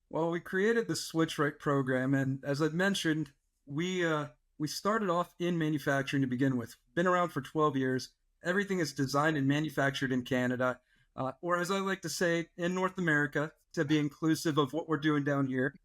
Well, we created the Switch Right program, and as I mentioned, we started off in manufacturing to begin with. Been around for 12 years. Everything is designed and manufactured in Canada, or as I like to say, in North America, to be inclusive of what we're doing down here.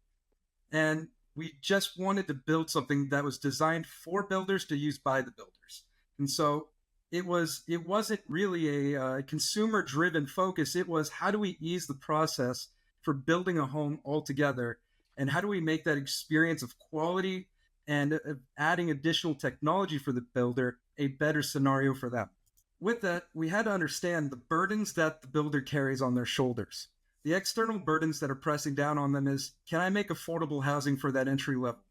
And we just wanted to build something that was designed for builders to use by the builders. And so it wasn't really a consumer driven focus. It was, how do we ease the process for building a home altogether, and how do we make that experience of quality and adding additional technology for the builder a better scenario for them. With that, we had to understand the burdens that the builder carries on their shoulders. The external burdens that are pressing down on them is, can I make affordable housing for that entry level?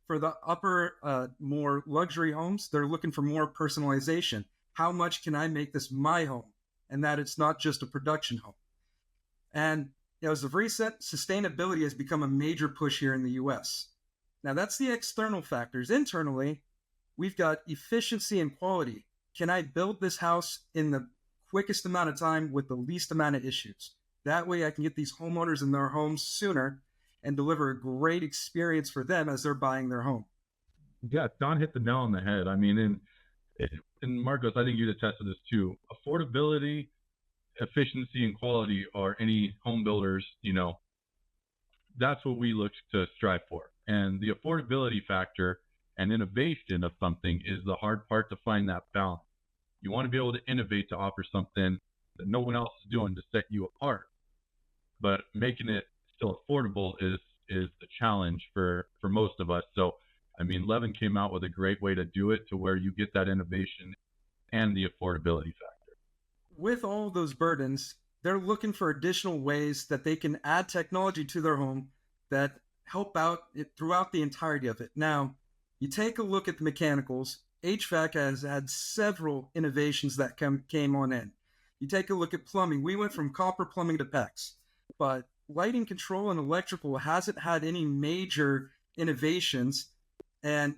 For the upper, more luxury homes, they're looking for more personalization. How much can I make this my home? And that it's not just a production home. And as of recent, sustainability has become a major push here in the US. Now, that's the external factors. Internally, we've got efficiency and quality. Can I build this house in the quickest amount of time with the least amount of issues? That way I can get these homeowners in their homes sooner and deliver a great experience for them as they're buying their home. Yeah, Don hit the nail on the head. I mean, and Marcos, I think you'd attest to this too. Affordability, efficiency, and quality are any home builders, that's what we look to strive for. And the affordability factor and innovation of something is the hard part, to find that balance. You want to be able to innovate to offer something that no one else is doing to set you apart, but making it still affordable is the challenge for most of us. So, I mean, Levven came out with a great way to do it, to where you get that innovation and the affordability factor. With all of those burdens, they're looking for additional ways that they can add technology to their home that help out it throughout the entirety of it. Now, you take a look at the mechanicals. HVAC has had several innovations that came on in. You take a look at plumbing. We went from copper plumbing to PEX, but lighting control and electrical hasn't had any major innovations. And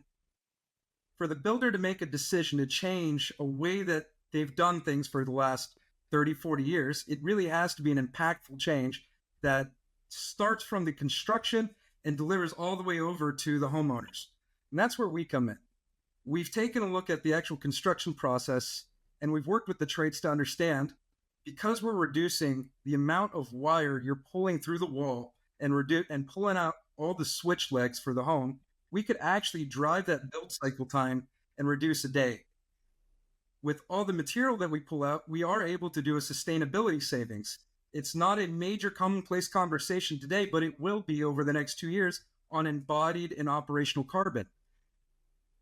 for the builder to make a decision to change a way that they've done things for the last 30, 40 years, it really has to be an impactful change that starts from the construction and delivers all the way over to the homeowners. And that's where we come in. We've taken a look at the actual construction process, and we've worked with the trades to understand, because we're reducing the amount of wire you're pulling through the wall and pulling out all the switch legs for the home, we could actually drive that build cycle time and reduce a day. With all the material that we pull out, we are able to do a sustainability savings. It's not a major commonplace conversation today, but it will be over the next 2 years on embodied and operational carbon.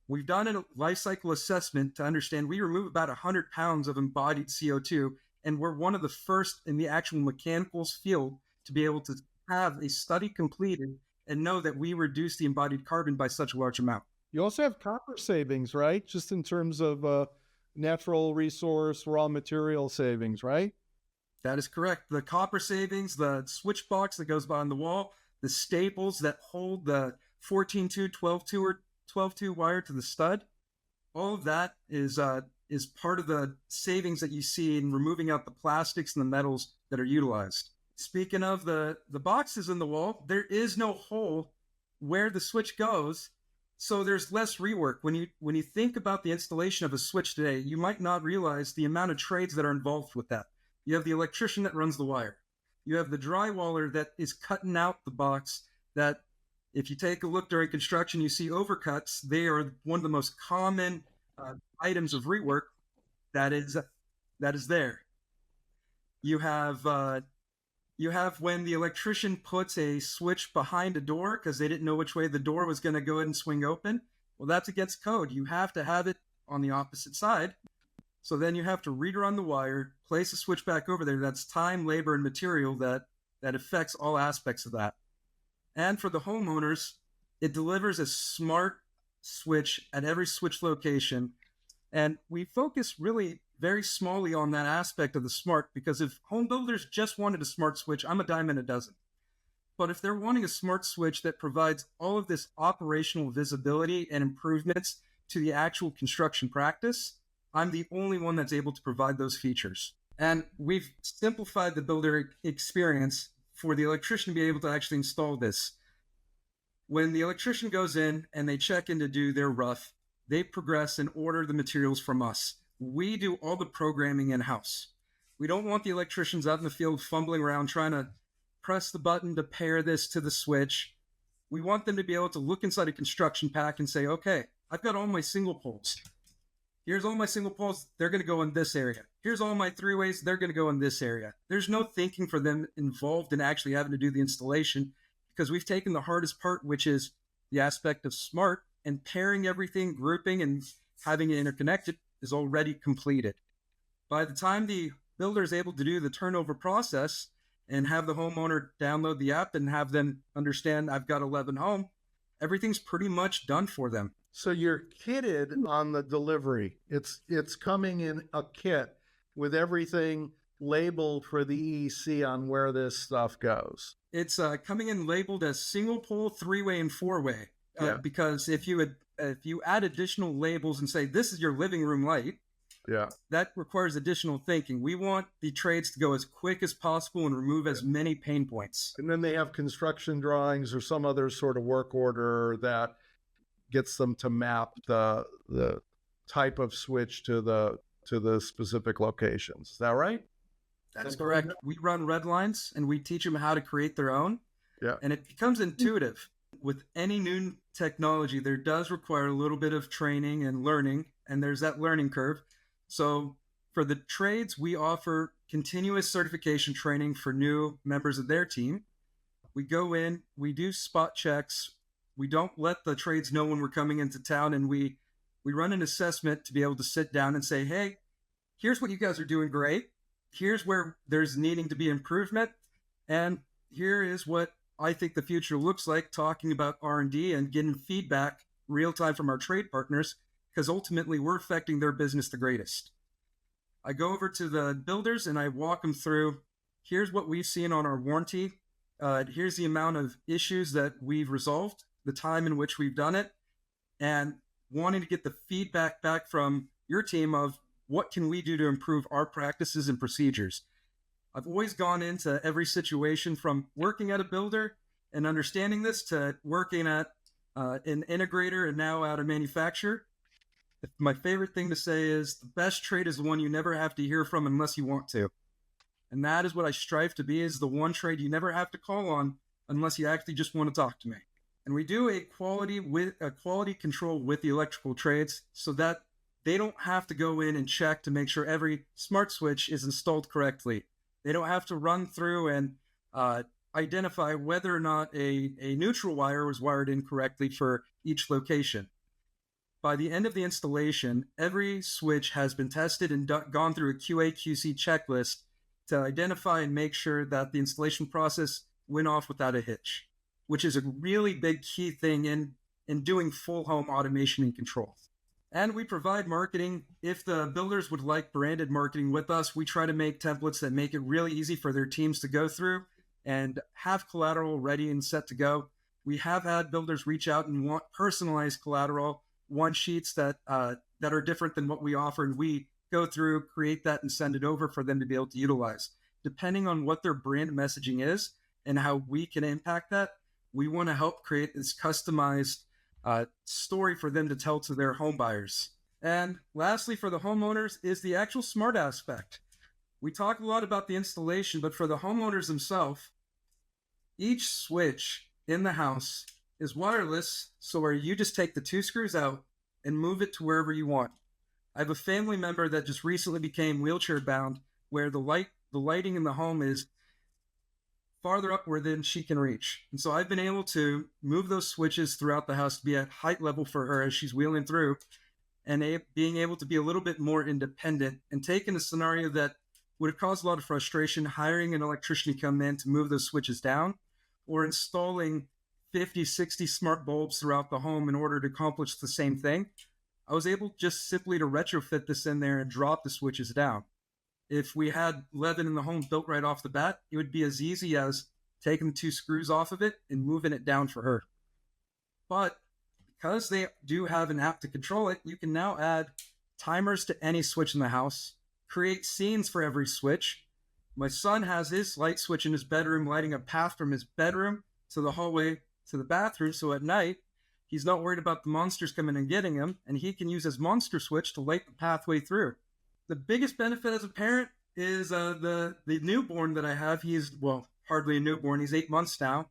We've done a life cycle assessment to understand we remove about 100 pounds of embodied CO2, and we're one of the first in the actual mechanicals field to be able to have a study completed and know that we reduce the embodied carbon by such a large amount. You also have copper savings, right? Just in terms of natural resource, raw material savings, right? That is correct. The copper savings, the switch box that goes behind the wall, the staples that hold the 14-2, 12-2, or 12-2 wire to the stud, all of that is part of the savings that you see in removing out the plastics and the metals that are utilized. Speaking of the boxes in the wall, there is no hole where the switch goes, so there's less rework. When you think about the installation of a switch today, you might not realize the amount of trades that are involved with that. You have the electrician that runs the wire. You have the drywaller that is cutting out the box, that if you take a look during construction, you see overcuts. They are one of the most common items of rework that is there. You have when the electrician puts a switch behind a door because they didn't know which way the door was going to go ahead and swing open. Well, that's against code. You have to have it on the opposite side. So then you have to rerun the wire, place a switch back over there. That's time, labor, and material that affects all aspects of that. And for the homeowners, it delivers a smart switch at every switch location. And we focus really very smallly on that aspect of the smart, because if home builders just wanted a smart switch, I'm a dime in a dozen. But if they're wanting a smart switch that provides all of this operational visibility and improvements to the actual construction practice, I'm the only one that's able to provide those features. And we've simplified the builder experience for the electrician to be able to actually install this. When the electrician goes in and they check in to do their rough, they progress and order the materials from us. We do all the programming in-house. We don't want the electricians out in the field fumbling around trying to press the button to pair this to the switch. We want them to be able to look inside a construction pack and say, okay, I've got all my single poles. Here's all my single poles. They're going to go in this area. Here's all my three-ways. They're going to go in this area. There's no thinking for them involved in actually having to do the installation, because we've taken the hardest part, which is the aspect of smart, and pairing everything, grouping, and having it interconnected is already completed. By the time the builder is able to do the turnover process and have the homeowner download the app and have them understand I've got Levven home, everything's pretty much done for them. So you're kitted on the delivery. It's coming in a kit with everything labeled for the EEC on where this stuff goes. It's coming in labeled as single pole, three-way, and four-way. Yeah. Because if you add additional labels and say this is your living room light, Yeah. that requires additional thinking. We want the trades to go as quick as possible and remove as many pain points. And then they have construction drawings or some other sort of work order that gets them to map the type of switch to the specific locations. Is that right? That's correct. We run red lines and we teach them how to create their own. Yeah. And it becomes intuitive. With any new technology, there does require a little bit of training and learning, and there's that learning curve. So for the trades, we offer continuous certification training for new members of their team. We go in, we do spot checks. We don't let the trades know when we're coming into town, and we run an assessment to be able to sit down and say, hey, here's what you guys are doing great. Here's where there's needing to be improvement. And here is what I think the future looks like, talking about R&D and getting feedback real time from our trade partners, because ultimately we're affecting their business the greatest. I go over to the builders and I walk them through, here's what we've seen on our warranty. Here's the amount of issues that we've resolved, the time in which we've done it, and wanting to get the feedback back from your team of what can we do to improve our practices and procedures. I've always gone into every situation from working at a builder and understanding this to working at an integrator and now at a manufacturer. My favorite thing to say is the best trade is the one you never have to hear from unless you want to. And that is what I strive to be, is the one trade you never have to call on unless you actually just want to talk to me. And we do a quality control with the electrical trades so that they don't have to go in and check to make sure every smart switch is installed correctly. They don't have to run through and identify whether or not a neutral wire was wired incorrectly for each location. By the end of the installation, every switch has been tested and gone through a QA/QC checklist to identify and make sure that the installation process went off without a hitch, which is a really big key thing in doing full home automation and control. And we provide marketing. If the builders would like branded marketing with us, we try to make templates that make it really easy for their teams to go through and have collateral ready and set to go. We have had builders reach out and want personalized collateral, one sheets that are different than what we offer, and we go through, create that, and send it over for them to be able to utilize. Depending on what their brand messaging is and how we can impact that, we want to help create this customized story for them to tell to their home buyers. And lastly, for the homeowners is the actual smart aspect. We talk a lot about the installation, but for the homeowners themselves, each switch in the house is wireless, so where you just take the two screws out and move it to wherever you want. I have a family member that just recently became wheelchair bound, where the lighting in the home is farther upward than she can reach. And so I've been able to move those switches throughout the house to be at height level for her as she's wheeling through, and being able to be a little bit more independent, and taking a scenario that would have caused a lot of frustration, hiring an electrician to come in to move those switches down, or installing 50, 60 smart bulbs throughout the home in order to accomplish the same thing. I was able just simply to retrofit this in there and drop the switches down. If we had Levven in the home built right off the bat, it would be as easy as taking the two screws off of it and moving it down for her. But because they do have an app to control it, you can now add timers to any switch in the house, create scenes for every switch, My son has his light switch in his bedroom, lighting a path from his bedroom to the hallway to the bathroom. So at night, he's not worried about the monsters coming and getting him, and he can use his monster switch to light the pathway through. The biggest benefit as a parent is the newborn that I have. He's, well, hardly a newborn. He's 8 months now.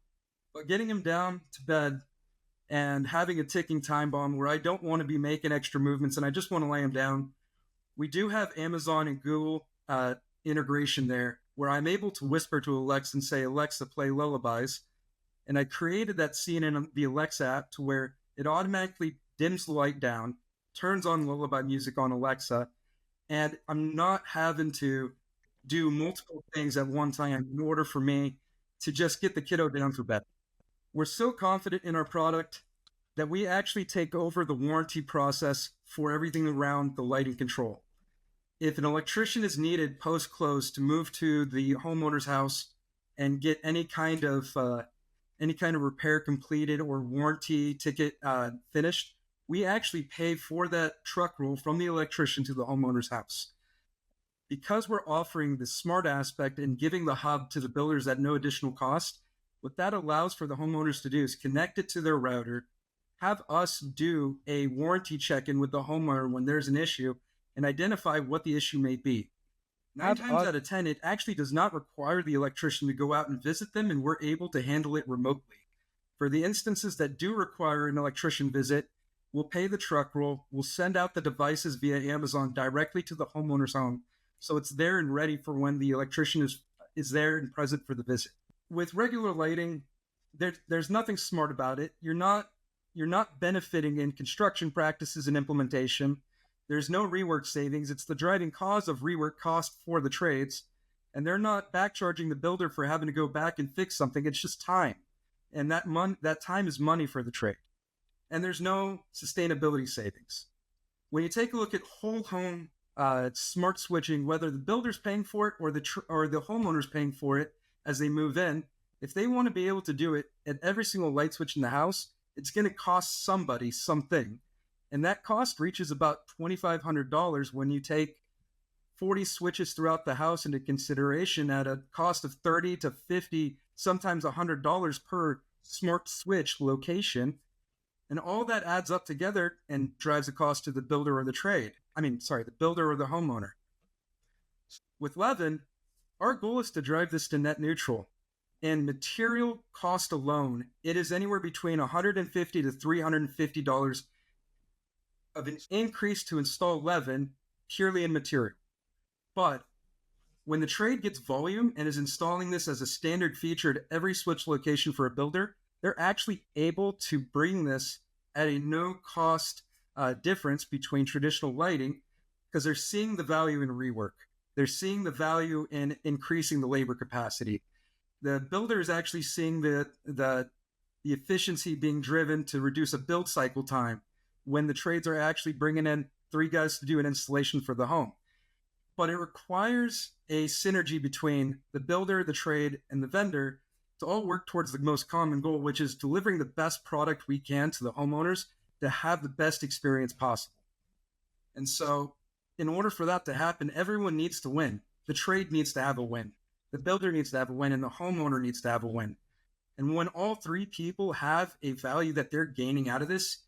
But getting him down to bed and having a ticking time bomb where I don't want to be making extra movements and I just want to lay him down. We do have Amazon and Google integration there where I'm able to whisper to Alexa and say, Alexa, play lullabies. And I created that scene in the Alexa app to where it automatically dims the light down, turns on lullaby music on Alexa, and I'm not having to do multiple things at one time in order for me to just get the kiddo down for bed. We're so confident in our product that we actually take over the warranty process for everything around the lighting control. If an electrician is needed post-close to move to the homeowner's house and get any kind of repair completed or warranty ticket finished, we actually pay for that truck roll from the electrician to the homeowner's house. Because we're offering the smart aspect and giving the hub to the builders at no additional cost, what that allows for the homeowners to do is connect it to their router, have us do a warranty check-in with the homeowner when there's an issue, and identify what the issue may be. 9 times out of 10, it actually does not require the electrician to go out and visit them, and we're able to handle it remotely. For the instances that do require an electrician visit, we'll pay the truck roll, we'll send out the devices via Amazon directly to the homeowner's home, so it's there and ready for when the electrician is there and present for the visit. With regular lighting, there's nothing smart about it. You're not benefiting in construction practices and implementation. There's no rework savings. It's the driving cause of rework cost for the trades, and they're not backcharging the builder for having to go back and fix something. It's just time, and that time is money for the trade. And there's no sustainability savings. When you take a look at whole home smart switching, whether the builder's paying for it or the homeowner's paying for it as they move in, if they want to be able to do it at every single light switch in the house, it's going to cost somebody something. And that cost reaches about $2,500 when you take 40 switches throughout the house into consideration at a cost of $30 to $50, sometimes $100 per smart switch location. And all that adds up together and drives the cost to the builder or the the builder or the homeowner. With Levven, our goal is to drive this to net neutral. In material cost alone, it is anywhere between $150 to $350 of an increase to install Levven purely in material. But when the trade gets volume and is installing this as a standard feature at every switch location for a builder, they're actually able to bring this at a no-cost difference between traditional lighting because they're seeing the value in rework. They're seeing the value in increasing the labor capacity. The builder is actually seeing the efficiency being driven to reduce a build cycle time when the trades are actually bringing in 3 guys to do an installation for the home. But it requires a synergy between the builder, the trade, and the vendor to all work towards the most common goal, which is delivering the best product we can to the homeowners to have the best experience possible. And so in order for that to happen, everyone needs to win. The trade needs to have a win. The builder needs to have a win, and the homeowner needs to have a win. And when all 3 people have a value that they're gaining out of this,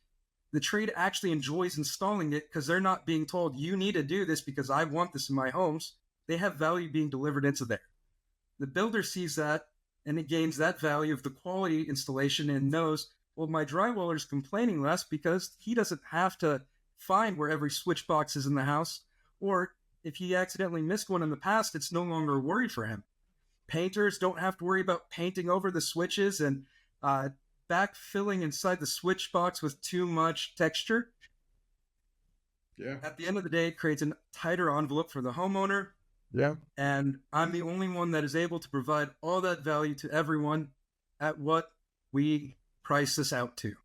the trade actually enjoys installing it because they're not being told, you need to do this because I want this in my homes. They have value being delivered into there. The builder sees that and it gains that value of the quality installation and knows, well, my drywaller is complaining less because he doesn't have to find where every switch box is in the house. Or if he accidentally missed one in the past, it's no longer a worry for him. Painters don't have to worry about painting over the switches and backfilling inside the switch box with too much texture. Yeah. At the end of the day, it creates a tighter envelope for the homeowner. Yeah. And I'm the only one that is able to provide all that value to everyone at what we price this out to.